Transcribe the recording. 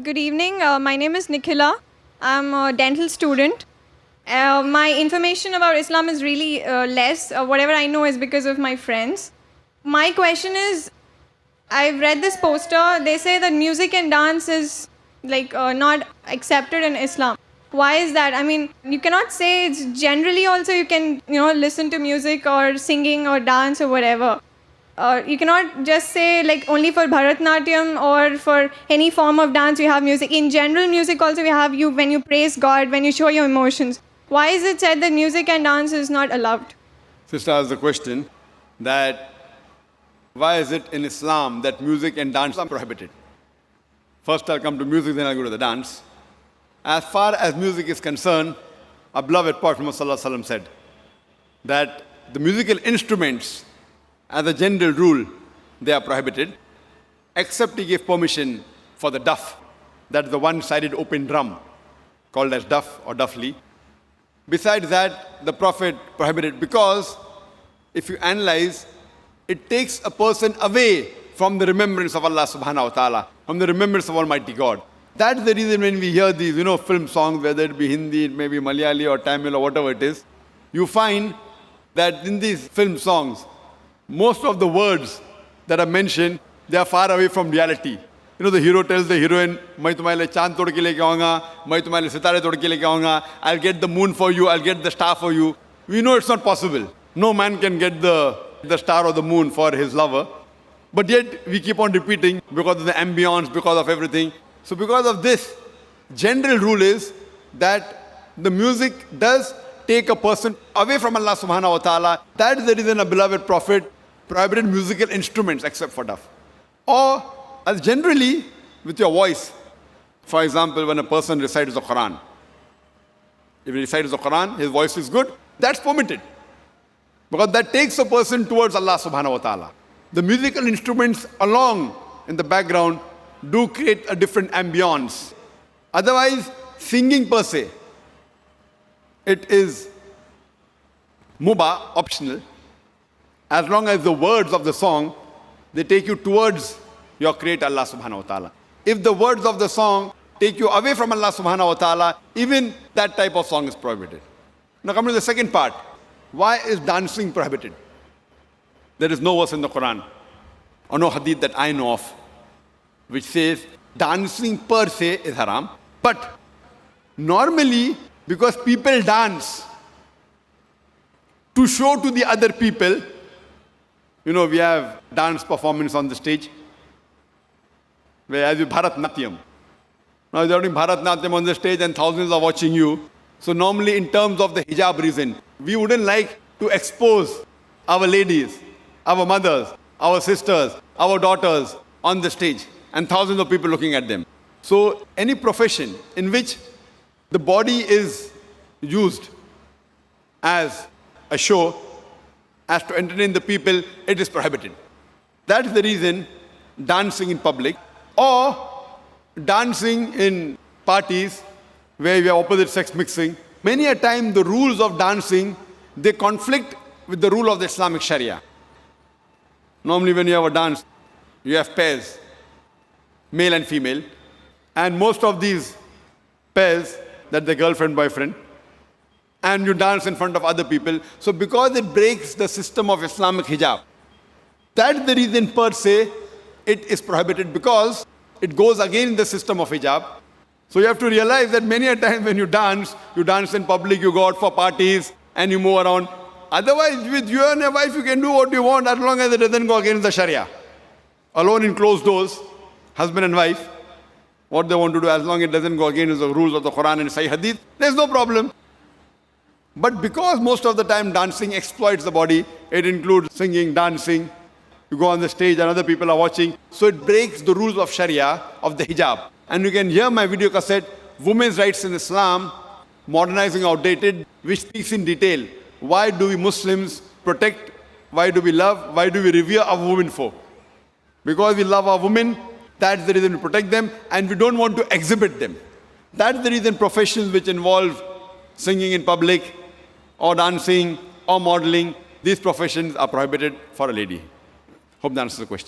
Good evening. My name is Nikhila. I'm a dental student. My information about Islam is really less. Whatever I know is because of my friends. My question is, I've read this poster. They say that music and dance is not accepted in Islam. Why is that? I mean, you cannot say it's generally also you can listen to music or singing or dance or whatever. You cannot just say like only for Bharatnatyam or for any form of dance you have music. In general music also we have you when you praise God, when you show your emotions. Why is it said that music and dance is not allowed? Sister asked the question that why is it in Islam that music and dance are prohibited? First I'll come to music, then I'll go to the dance. As far as music is concerned, our beloved Prophet Muhammad said that the musical instruments, as a general rule, they are prohibited, except he gave permission for the duff, that is the one-sided open drum, called as duff or duffli. Besides that, the Prophet prohibited because, if you analyze, it takes a person away from the remembrance of Allah subhanahu wa ta'ala, from the remembrance of Almighty God. That's the reason when we hear these, film songs, whether it be Hindi, it may be Malayali or Tamil or whatever it is, you find that in these film songs, most of the words that are mentioned, they are far away from reality. The hero tells the heroine, "Main tumhare liye chand tod ke leke aaunga, main tumhare liye sitare tod ke leke aaunga, I'll get the moon for you, I'll get the star for you." We know it's not possible. No man can get the star or the moon for his lover. But yet, we keep on repeating because of the ambience, because of everything. So because of this, general rule is that the music does take a person away from Allah subhanahu wa ta'ala. That is the reason a beloved Prophet prohibited musical instruments except for duff. Or as generally with your voice. For example, when a person recites the Quran. If he recites the Quran, his voice is good, that's permitted. Because that takes a person towards Allah subhanahu wa ta'ala. The musical instruments along in the background do create a different ambience. Otherwise, singing per se, it is mubah, optional, as long as the words of the song, they take you towards your Creator Allah subhanahu wa ta'ala. If the words of the song take you away from Allah subhanahu wa ta'ala, even that type of song is prohibited. Now come to the second part. Why is dancing prohibited? There is no verse in the Quran or no hadith that I know of which says dancing per se is haram. But normally, because people dance to show to the other people, we have dance performance on the stage, where as you Bharatnatyam. Now you're doing Bharatnatyam on the stage and thousands are watching you. So normally in terms of the hijab reason, we wouldn't like to expose our ladies, our mothers, our sisters, our daughters on the stage and thousands of people looking at them. So any profession in which the body is used as a show, as to entertain the people, it is prohibited. That is the reason dancing in public or dancing in parties where we have opposite sex mixing, many a time the rules of dancing, they conflict with the rule of the Islamic Sharia. Normally when you have a dance, you have pairs, male and female, and most of these pairs, that the girlfriend, boyfriend, and you dance in front of other people. So because it breaks the system of Islamic hijab, that's the reason per se it is prohibited, because it goes against the system of hijab. So you have to realize that many a time when you dance in public, you go out for parties and you move around. Otherwise, with you and your wife, you can do what you want as long as it doesn't go against the Sharia. Alone in closed doors, husband and wife, what they want to do, as long as it doesn't go against the rules of the Quran and Sahih Hadith, there's no problem. But because most of the time dancing exploits the body, it includes singing, dancing, you go on the stage and other people are watching, so it breaks the rules of Sharia, of the hijab. And you can hear my video cassette, Women's Rights in Islam, Modernizing Outdated, which speaks in detail. Why do we Muslims protect, why do we love, why do we revere our women for? Because we love our women, that's the reason we protect them, and we don't want to exhibit them. That's the reason professions which involve singing in public, or dancing, or modeling, these professions are prohibited for a lady. Hope that answers the question.